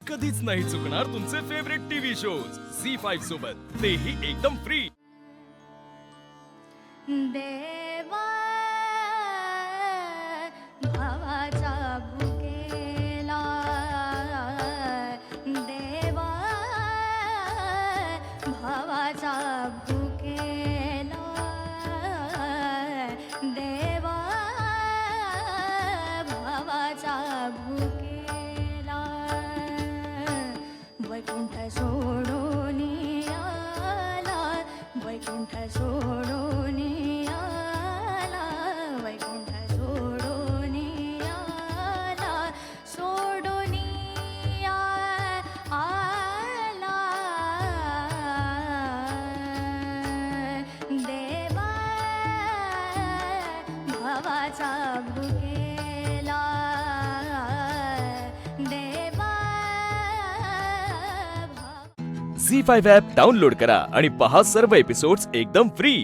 कधीच नाही चुकणार तुमचे फेवरेट टीव्ही शोज झी5 सोबत, तेही एकदम फ्री। देवा भावाचा भुकेला, देवा भावाचा भुकेला, देवा भावाचा भुकेला, वैकुंठ सोडून आला, वैकुंठ सोडून आला, वैकुंठ सोडून आला, सोडून आला, देवा भावाचा भुकेला, देवा झी5 ॲप डाउनलोड करा आणि पहा सर्व एपिसोड्स एकदम फ्री।